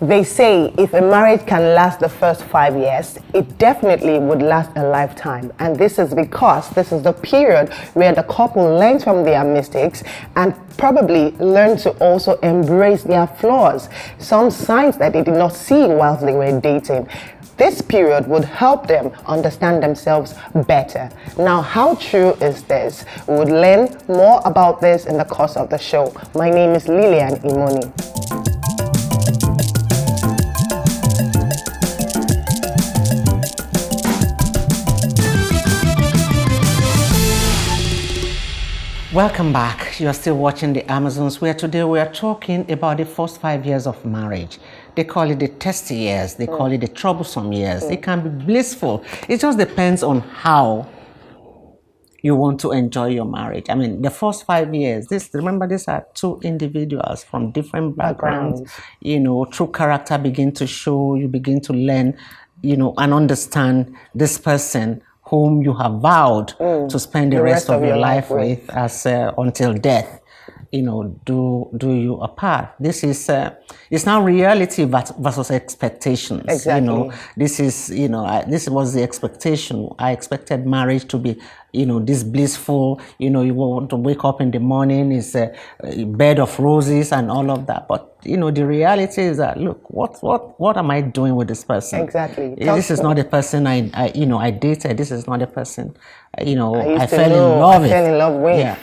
They say if a marriage can last the first 5 years, it definitely would last a lifetime. And this is because this is the period where the couple learns from their mistakes and probably learn to also embrace their flaws, some signs that they did not see whilst they were dating. This period would help them understand themselves better. Now, how true is this? We would learn more about this in the course of the show. My name is LILIAN IMONI. Welcome back. You are still watching The Amazons, where today we are talking about the first 5 years of marriage. They call it the testy years. They call it the troublesome years. It can be blissful. It just depends on how you want to enjoy your marriage. I mean, the first 5 years, remember, these are two individuals from different backgrounds. You know, true character begin to show. You begin to learn, you know, and understand this person whom you have vowed to spend the rest of your life with as until death, you know, do you apart. This is it's now reality versus expectations. Exactly. You know, this is, you know, this was the expectation. I expected marriage to be, you know, this blissful, you know, you want to wake up in the morning, it's a bed of roses and all of that. But, you know, the reality is that, look, what am I doing with this person? Exactly. This is not the person I you know, I dated. This is not the person, you know, I fell in love with. Yeah.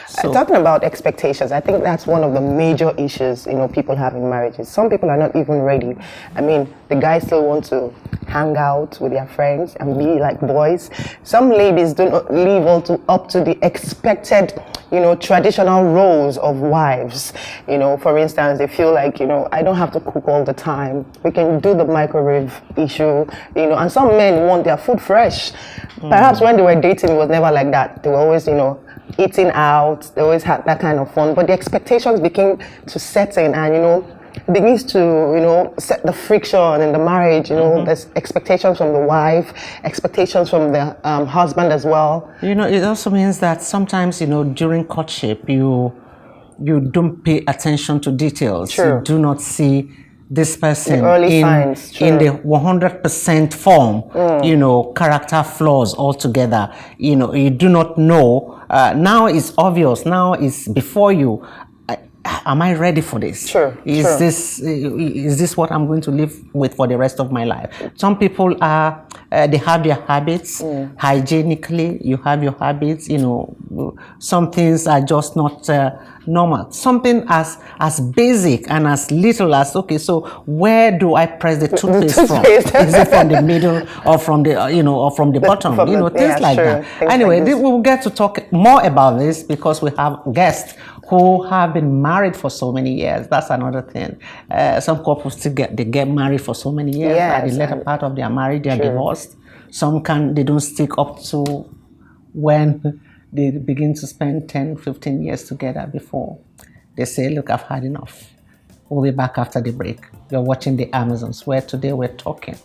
So, talking about expectations, I think that's one of the major issues, you know, people have in marriages. Some people are not even ready. I mean, the guys still want to hang out with their friends and be like boys. Some ladies do not live up to the expected, you know, traditional roles of wives. You know, for instance, they feel like, you know, I don't have to cook all the time. We can do the microwave issue, you know, and some men want their food fresh. Perhaps when they were dating, it was never like that. They were always, you know, eating out. They always had that kind of fun. But the expectations begin to set in, and, you know, it begins to, you know, set the friction in the marriage. You know, there's expectations from the wife, expectations from the husband as well. you know, it also means that sometimes, you know, during courtship, you don't pay attention to details. True. You do not see this person in the 100% form, you know, character flaws altogether. You know, you do not know. Now it's obvious. Now it's before you. Am I ready for this? Sure. Is this what I'm going to live with for the rest of my life? Some people are, they have their habits hygienically. You have your habits. You know, some things are just not normal. Something as basic and as little as, okay, so where do I press the toothpaste from? Is it from the middle or from the you know, or from the bottom? You know, things like that. Anyway, we will get to talk more about this because we have guests who have been married for so many years. That's another thing. Some couples still get married for so many years. At the later part of their marriage, they are divorced. Some they don't stick up to when they begin to spend 10, 15 years together before they say, look, I've had enough. We'll be back after the break. You're watching The Amazons, where today we're talking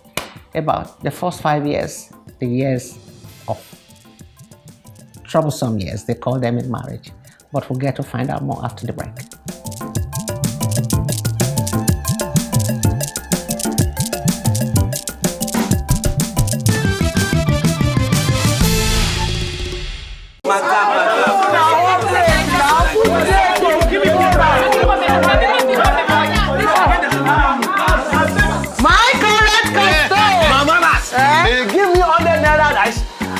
about the first 5 years, the years of troublesome years, they call them in marriage. But we'll get to find out more after the break.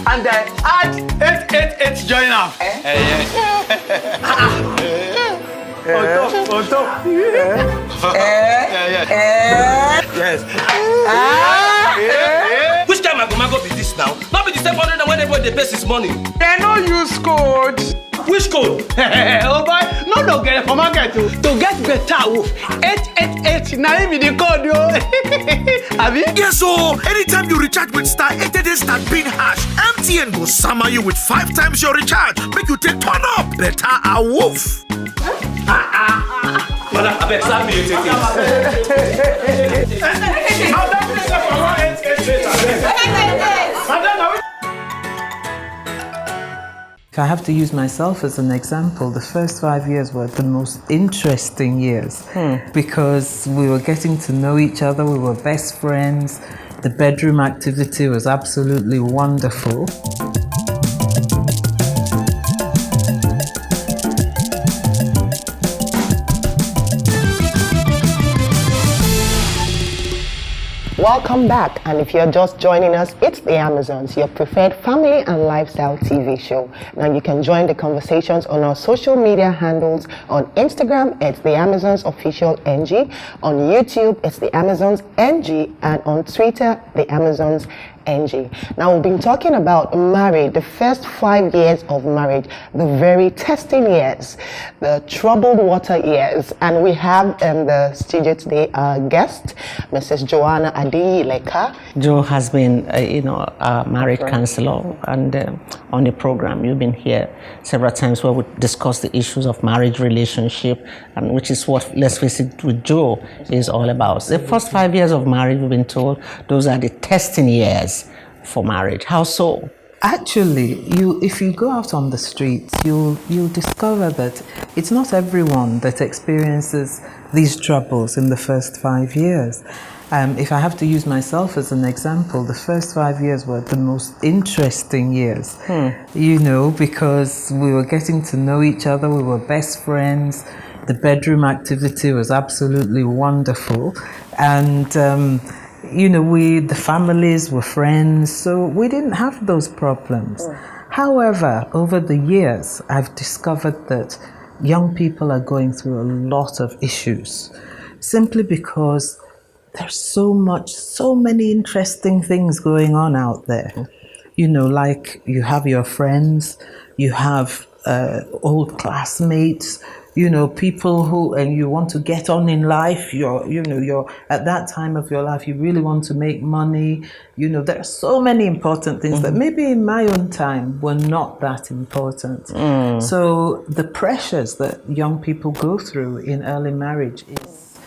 And then add 888 join up. On top. Yes. Which time I go be this now? Not be the same 100 when everybody pays his money. They no use code. Which code? Oh boy, no get it for market to get better. 888 now be the code yo. Abi? Yes, so anytime you recharge with star 888 star pin hash, MTN go summer you with 5 times your recharge. Make you take turn up better a woof. Well, I bet slap me 888. If I have to use myself as an example, the first 5 years were the most interesting years because we were getting to know each other, we were best friends, the bedroom activity was absolutely wonderful. Welcome back, and if you're just joining us, it's The Amazons, your preferred family and lifestyle TV show. Now you can join the conversations on our social media handles. On Instagram, it's The Amazons Official NG. On YouTube, it's The Amazons NG, and on Twitter, The Amazons NG. Now we've been talking about marriage, the first 5 years of marriage, the very testing years, the troubled water years, and we have in the studio today our guest, Mrs. Johanna Adeyileka. Jo has been, a marriage counselor, and on the program you've been here several times where we discuss the issues of marriage relationship, and which is what, let's face it, with Jo is all about. The first 5 years of marriage, we've been told, those are the testing years for marriage. How so? Actually, if you go out on the streets, you'll discover that it's not everyone that experiences these troubles in the first 5 years. If I have to use myself as an example, the first 5 years were the most interesting years, because we were getting to know each other, we were best friends, the bedroom activity was absolutely wonderful, and the families were friends, so we didn't have those problems. However, over the years, I've discovered that young people are going through a lot of issues simply because there's so many interesting things going on out there. Like you have your friends, you have old classmates, people who, and you want to get on in life, you're at that time of your life, you really want to make money, there are so many important things that maybe in my own time were not that important. So the pressures that young people go through in early marriage is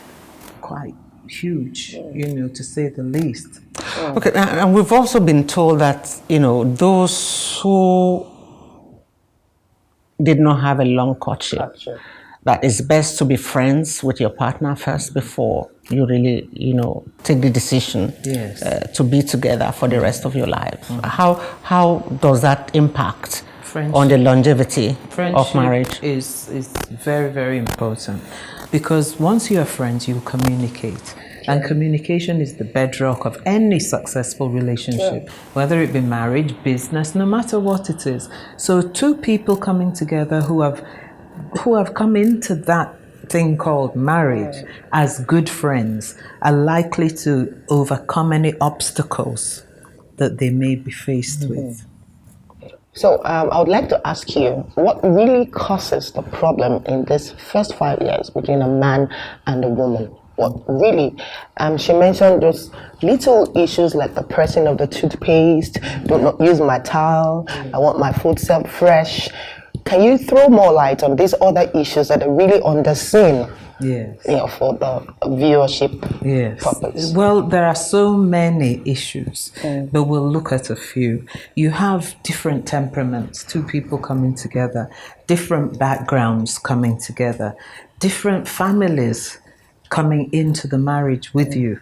quite huge, to say the least. Okay, and we've also been told that, those who did not have a long courtship, that it's best to be friends with your partner first before you really, take the decision to be together for the rest of your life. How does that impact on the longevity of marriage? Is very, very important, because once you are friends, you communicate. And communication is the bedrock of any successful relationship, whether it be marriage, business, no matter what it is. So two people coming together who have come into that thing called marriage as good friends are likely to overcome any obstacles that they may be faced with. So I would like to ask you, what really causes the problem in this first 5 years between a man and a woman? What really? She mentioned those little issues like the pressing of the toothpaste, do not use my towel, I want my food served fresh. Can you throw more light on these other issues that are really on the scene? Yes. For the viewership purpose. Well, there are so many issues, but we'll look at a few. You have different temperaments, two people coming together, different backgrounds coming together, different families coming into the marriage with you.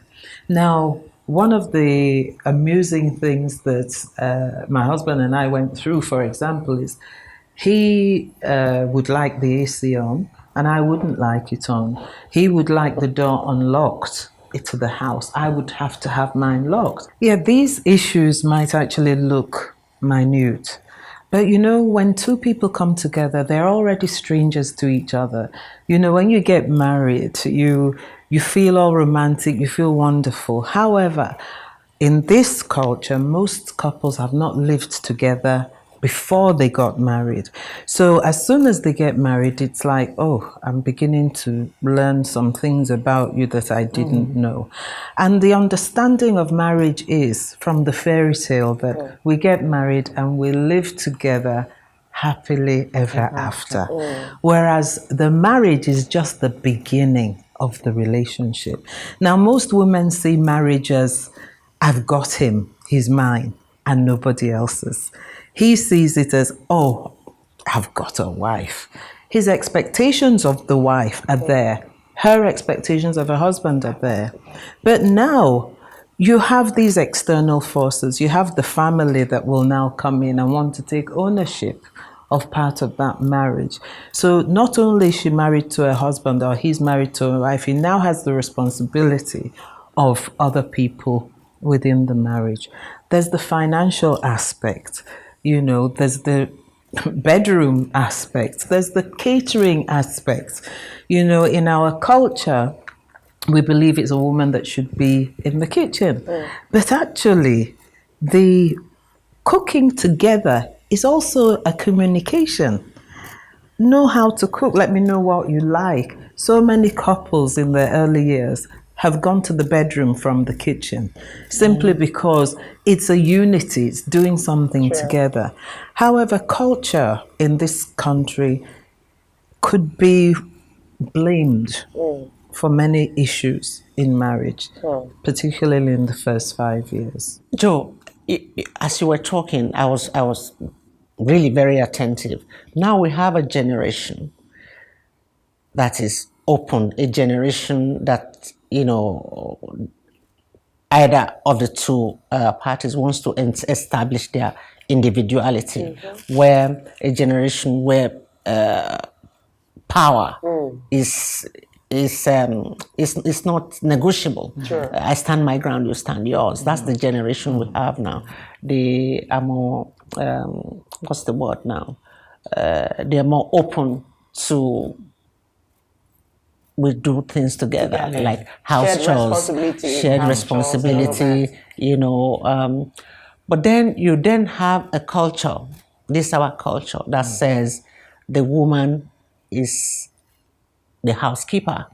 Now, one of the amusing things that my husband and I went through, for example, is he would like the AC on, and I wouldn't like it on. He would like the door unlocked to the house. I would have to have mine locked. Yeah, these issues might actually look minute. But when two people come together, they're already strangers to each other. When you get married, you feel all romantic, you feel wonderful. However, in this culture, most couples have not lived together before they got married. So as soon as they get married, it's like, oh, I'm beginning to learn some things about you that I didn't know. And the understanding of marriage is from the fairy tale that we get married and we live together happily ever after. Whereas the marriage is just the beginning of the relationship. Now, most women see marriage as, I've got him, he's mine, and nobody else's. He sees it as, oh, I've got a wife. His expectations of the wife are there. Her expectations of her husband are there. But now you have these external forces. You have the family that will now come in and want to take ownership of part of that marriage. So not only is she married to a husband or he's married to a wife, he now has the responsibility of other people within the marriage. There's the financial aspect, there's the bedroom aspect, there's the catering aspect. In our culture, we believe it's a woman that should be in the kitchen. But actually, the cooking together is also a communication. Know how to cook, let me know what you like. So many couples in their early years have gone to the bedroom from the kitchen simply because it's a unity, it's doing something together. However, culture in this country could be blamed for many issues in marriage, particularly in the first 5 years. Joe, as you were talking, I was really very attentive. Now we have a generation that is open, a generation that, either of the two parties wants to establish their individuality, where a generation where power is not negotiable. I stand my ground, you stand yours. That's the generation we have now. They are more, what's the word now? They are more open to, we do things together, like house chores, shared responsibility, but then you then have a culture, this is our culture, that says the woman is the housekeeper.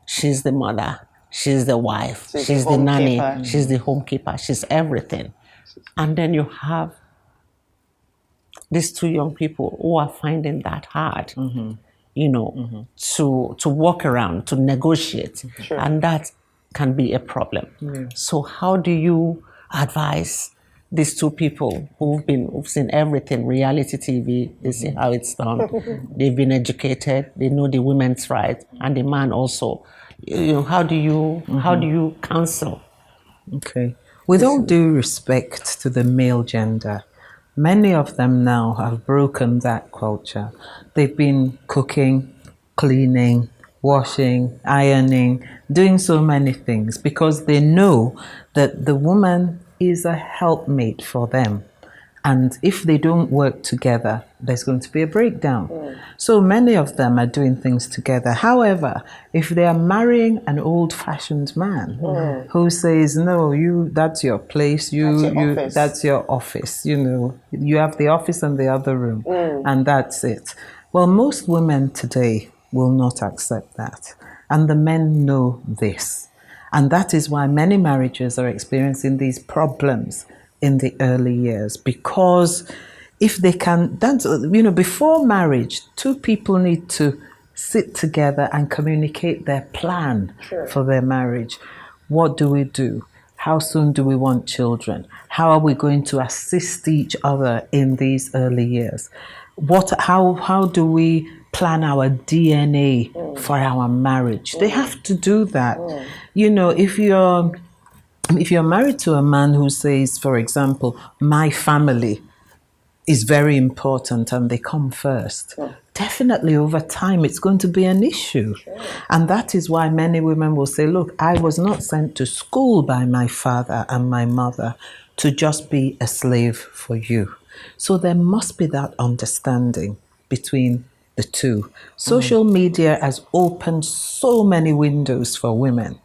She's the mother, she's the wife, she's the nanny, she's the homekeeper, she's everything. And then you have these two young people who are finding that hard, to walk around, to negotiate. And that can be a problem. So how do you advise these two people who've seen everything, reality TV, they see how it's done, they've been educated, they know the women's rights, and the man also. How do you counsel? Okay. With all due respect to the male gender, many of them now have broken that culture. They've been cooking, cleaning, washing, ironing, doing so many things because they know that the woman is a helpmate for them. And if they don't work together, there's going to be a breakdown. So many of them are doing things together. However, if they are marrying an old-fashioned man who says, no, that's your place, that's your office, you have the office and the other room, and that's it. Well, most women today will not accept that. And the men know this. And that is why many marriages are experiencing these problems in the early years, because if they can, before marriage, two people need to sit together and communicate their plan for their marriage. What do we do? How soon do we want children? How are we going to assist each other in these early years? How do we plan our DNA for our marriage? They have to do that. If you're married to a man who says, for example, my family is very important and they come first, definitely over time it's going to be an issue. And that is why many women will say, look, I was not sent to school by my father and my mother to just be a slave for you. So there must be that understanding between the two. Social media has opened so many windows for women.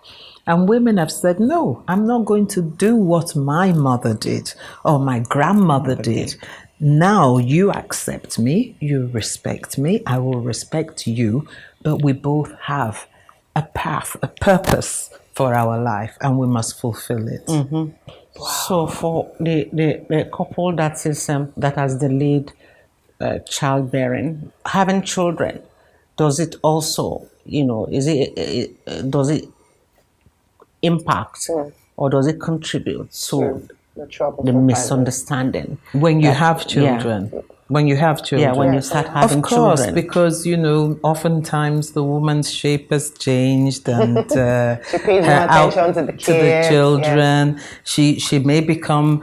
And women have said, no, I'm not going to do what my mother did or my grandmother did. Now you accept me, you respect me, I will respect you, but we both have a path, a purpose for our life, and we must fulfill it. Wow. So for the couple that has delayed childbearing, having children, does it also, does it impact or does it contribute to the misunderstanding when you have children? When you have children. Yeah, when you start having Of course, children. because, oftentimes the woman's shape has changed and She pays more attention to the kids. to the children. She may become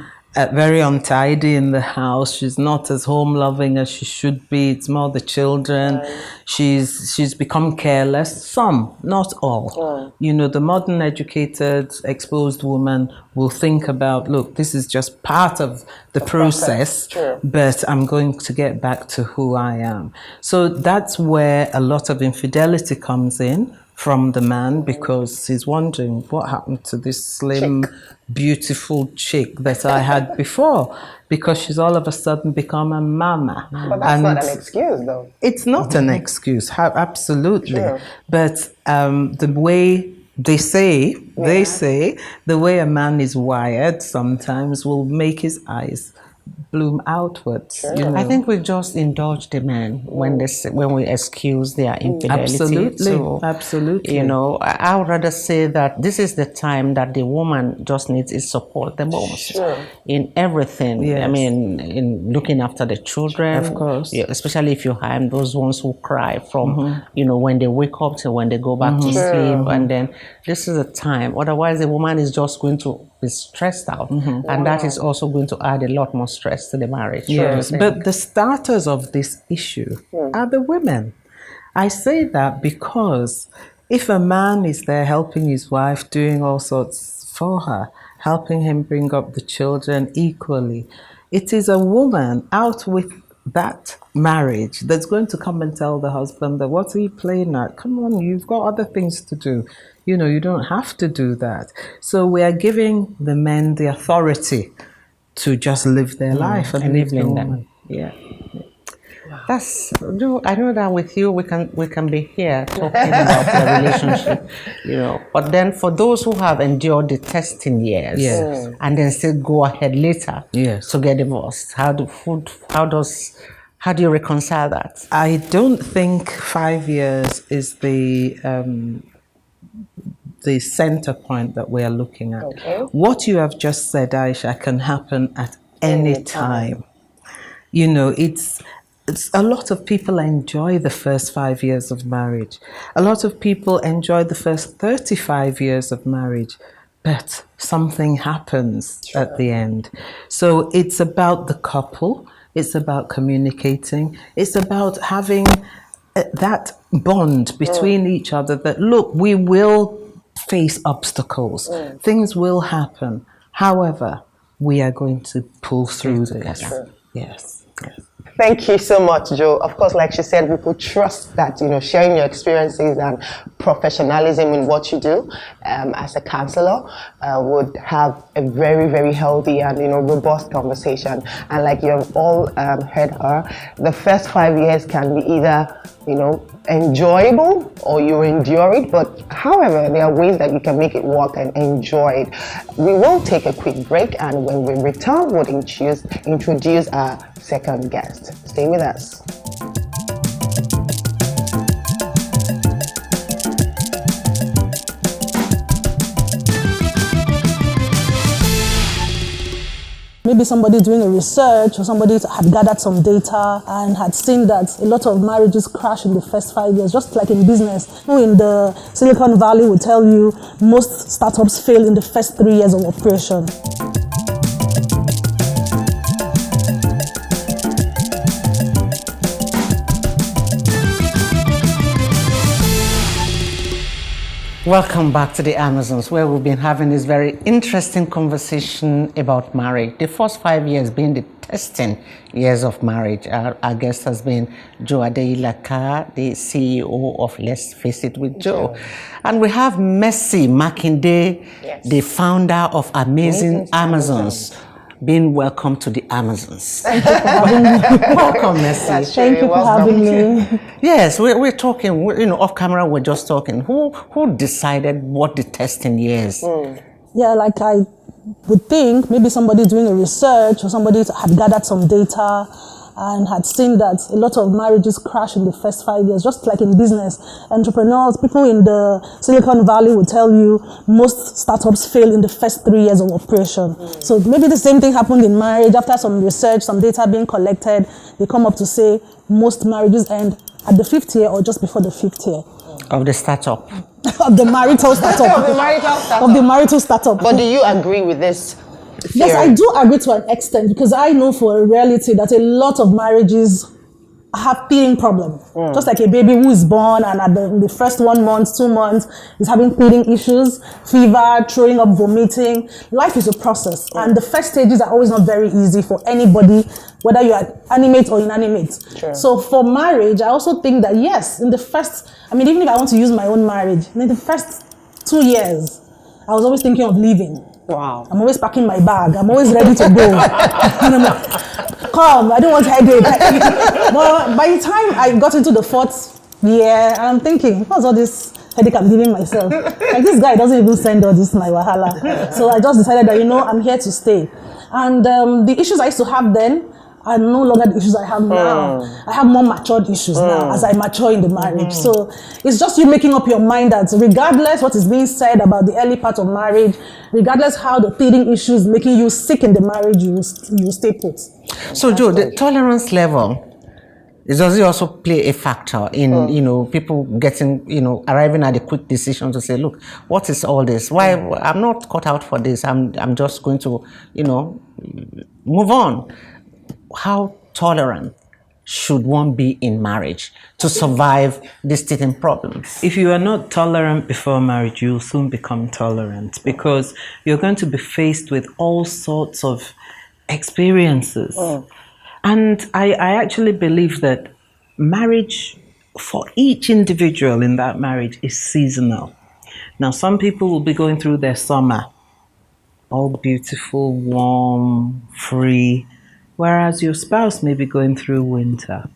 very untidy in the house. She's not as home loving as she should be. It's more the children. She's become careless. Some, not all. The modern educated, exposed woman will think about, look, this is just part of the process, but I'm going to get back to who I am. So that's where a lot of infidelity comes in from the man, because he's wondering what happened to this slim, beautiful chick that I had before, because she's all of a sudden become a mama. But that's not an excuse, though. It's not an excuse, absolutely. But the way they say, the way a man is wired sometimes will make his eyes bloom outwards. I think we just indulge the men when we excuse their infidelity. Absolutely. I would rather say that this is the time that the woman just needs his support the most in everything. Yes. I mean, in looking after the children, of course, especially if you have those ones who cry from when they wake up to when they go back to sleep, and then this is a time. Otherwise, the woman is just going to be stressed out, and that is also going to add a lot more stress to the marriage. Yes, but the starters of this issue are the women. I say that because if a man is there helping his wife, doing all sorts for her, helping him bring up the children equally, it is a woman out with that marriage that's going to come and tell the husband that, what are you playing at? Come on, you've got other things to do. You don't have to do that. So we are giving the men the authority to just live their life and leave the woman. Yeah. That's, I know that with you we can be here talking about the relationship, But then for those who have endured the testing years, and then still go ahead later to get divorced, how do you reconcile that? I don't think 5 years is the center point that we are looking at. What you have just said, Aisha, can happen at any time. It's a lot of people enjoy the first 5 years of marriage. A lot of people enjoy the first 35 years of marriage, but something happens at the end. So it's about the couple. It's about communicating. It's about having that bond between each other that, look, we will face obstacles. Things will happen. However, we are going to pull through this. Yes. Thank you so much, Joe. Of course, like she said, we could trust that, sharing your experiences and professionalism in what you do as a counselor would have a very, very healthy and, robust conversation. And like you have all heard her, the first 5 years can be either, enjoyable or you endure it. But however, there are ways that you can make it work and enjoy it. We will take a quick break, and when we return, we'll introduce our second guest. Stay with us. Maybe somebody doing a research or somebody had gathered some data and had seen that a lot of marriages crash in the first 5 years, just like in business. Who in the Silicon Valley will tell you most startups fail in the first 3 years of operation. Welcome back to the Amazons, where we've been having this very interesting conversation about marriage. The first 5 years being the testing years of marriage. Our guest has been Joe Adeyileka, the CEO of Let's Face It with Joe. And we have Makinde, the founder of Amazing Amazons, being welcome to the Amazons. Welcome, Messi. Thank you for having me. Yes, we're talking, off camera, we're just talking. Who decided what the testing years? Yeah, like I would think maybe somebody doing a research or somebody had gathered some data and had seen that a lot of marriages crash in the first 5 years, just like in business. Entrepreneurs, people in the Silicon Valley will tell you most startups fail in the first 3 years of operation. So maybe the same thing happened in marriage. After some research, some data being collected, they come up to say most marriages end at the 5th year or just before the 5th year. Of the startup. Of the marital startup. Of the marital startup. Of the marital startup. But do you agree with this theory? Yes, I do agree to an extent, because I know for a reality that a lot of marriages have feeding problem. Just like a baby who is born and at the first 1 month, 2 months is having feeding issues, fever, throwing up, vomiting. Life is a process, and the first stages are always not very easy for anybody, whether you are animate or inanimate. Sure. So for marriage, I also think that yes, in the first, even if I want to use my own marriage, in the first 2 years, I was always thinking of leaving. Wow. I'm always packing my bag. I'm always ready to go. And I'm like, come, I don't want headache. But by the time I got into the 4th year, I'm thinking, what's all this headache I'm giving myself? Like, this guy doesn't even send all this my wahala. So I just decided that, I'm here to stay. And the issues I used to have then are no longer the issues I have now. I have more matured issues now as I mature in the marriage. So it's just you making up your mind that regardless what is being said about the early part of marriage, regardless how the feeding issues making you sick in the marriage, you will stay put. So Joe, the tolerance level, does it also play a factor in, people getting, arriving at a quick decision to say, look, what is all this? Why I'm not cut out for this. I'm just going to, move on. How tolerant should one be in marriage to survive these teething problems? If you are not tolerant before marriage, you'll soon become tolerant, because you're going to be faced with all sorts of experiences. And I actually believe that marriage for each individual in that marriage is seasonal. Now, some people will be going through their summer, all beautiful, warm, free, whereas your spouse may be going through winter.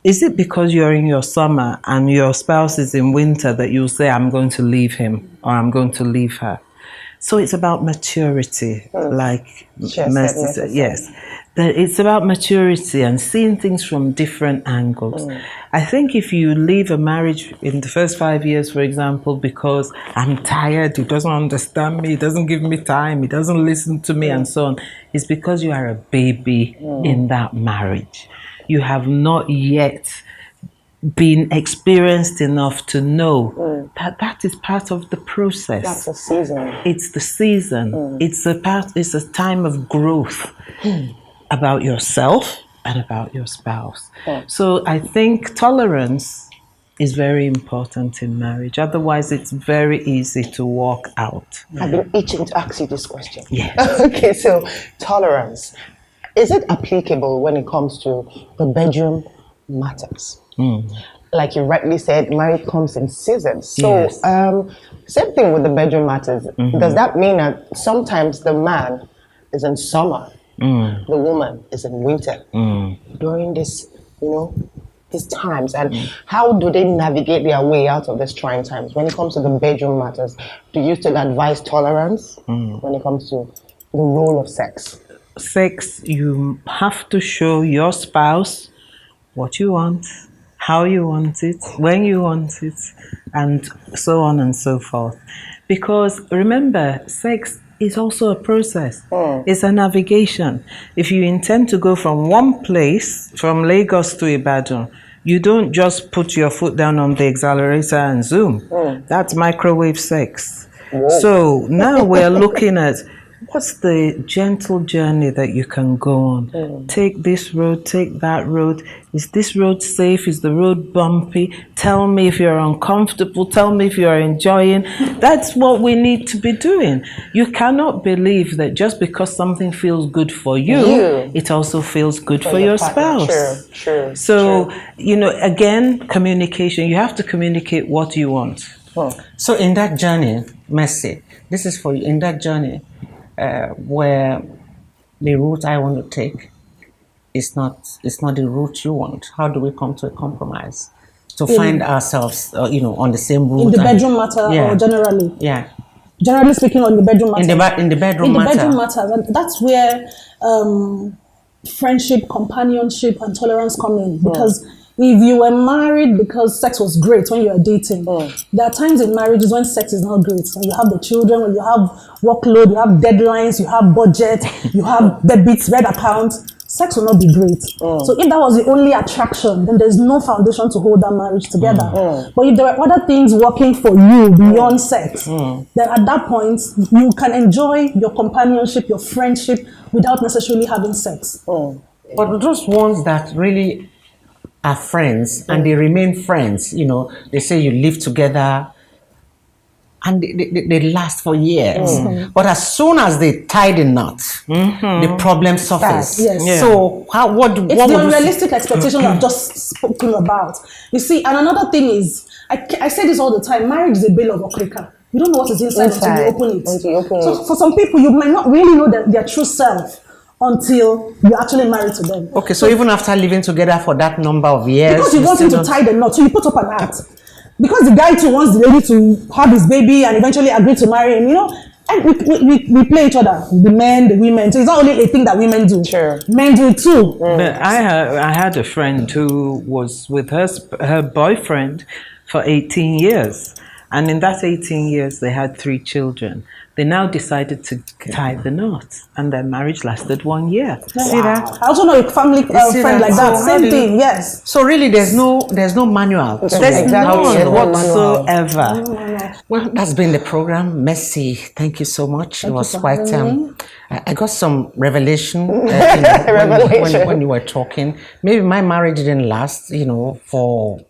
Is it because you're in your summer and your spouse is in winter that you'll say, I'm going to leave him or I'm going to leave her? So it's about maturity, like Mercy said. Yes, it's about maturity and seeing things from different angles. I think if you leave a marriage in the first 5 years, for example, because I'm tired, he doesn't understand me, he doesn't give me time, he doesn't listen to me, and so on, it's because you are a baby in that marriage. You have not yet been experienced enough to know that is part of the process. That's the season. It's the season. It's a time of growth about yourself and about your spouse. So I think tolerance is very important in marriage. Otherwise, it's very easy to walk out. I've been itching to ask you this question. Yes. Okay, so tolerance. Is it applicable when it comes to the bedroom matters? Like you rightly said, marriage comes in seasons. So Yes. same thing with the bedroom matters. Does that mean that sometimes the man is in summer, the woman is in winter during this, these times? And how do they navigate their way out of these trying times? When it comes to the bedroom matters, do you still advise tolerance when it comes to the role of sex? Sex, you have to show your spouse what you want, how you want it, when you want it, and so on and so forth. Because remember, sex is also a process. It's a navigation. If you intend to go from one place, from Lagos to Ibadan, you don't just put your foot down on the accelerator and zoom. That's microwave sex. So now we're looking at what's the gentle journey that you can go on? Take this road, take that road. Is this road safe? Is the road bumpy? Tell me if you're uncomfortable. Tell me if you're enjoying. That's what we need to be doing. You cannot believe that just because something feels good for you, it also feels good for your spouse. Sure. So, again, communication. You have to communicate what you want. So in that journey, Mercy, this is for you, in that journey, where the route I want to take is not the route you want. How do we come to a compromise to find ourselves, on the same route? In the bedroom matter or generally? Yeah. Generally speaking, on the bedroom matter. In the bedroom matter. In the bedroom matter, and that's where friendship, companionship, and tolerance come in. Because if you were married because sex was great when you were dating, there are times in marriages when sex is not great. When you have the children, when you have workload, you have deadlines, you have budget, you have debits, red accounts, sex will not be great. So if that was the only attraction, then there's no foundation to hold that marriage together. But if there are other things working for you beyond sex, then at that point, you can enjoy your companionship, your friendship, without necessarily having sex. But those ones that really are friends and they remain friends, they say you live together and they last for years. But as soon as they tie the knot, the problem surfaces. Yes. Yeah. So what It's the unrealistic expectation I've just spoken about. You see, and another thing is, I say this all the time, marriage is a bale of okrika. You don't know what is inside until you open it. So for some people, you might not really know their true self until you're actually married to them. Okay, so even after living together for that number of years, because you want him to tie the knot, so you put up an act. Because the guy too wants the lady to have his baby and eventually agree to marry him, and we play each other, the men, the women. So it's not only a thing that women do. Sure. Men do it too. But I had a friend who was with her boyfriend for 18 years. And in that 18 years, they had 3 children. They now decided to tie the knot, and their marriage lasted 1 year. See that? I also know a family friend like that. Same thing, yes. So really, there's no manual. There's none whatsoever. Well, that's been the program. Merci. Thank you so much. It was quite. I got some revelation. When you were talking. Maybe my marriage didn't last. For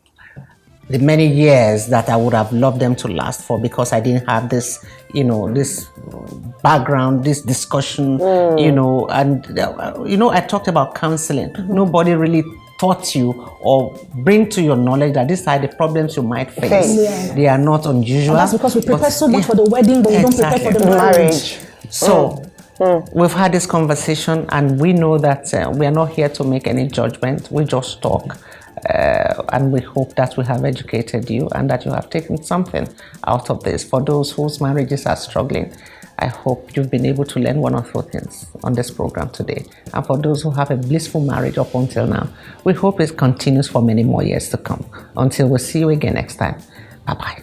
the many years that I would have loved them to last for, because I didn't have this, this background, this discussion, and I talked about counseling. Nobody really taught you or bring to your knowledge that these are the problems you might face. They are not unusual. And that's because we prepare so much for the wedding, but we don't prepare for the marriage. So we've had this conversation, and we know that we are not here to make any judgment. We just talk. And we hope that we have educated you and that you have taken something out of this. For those whose marriages are struggling, I hope you've been able to learn one or two things on this program today. And for those who have a blissful marriage up until now, we hope it continues for many more years to come. Until we see you again next time. Bye-bye.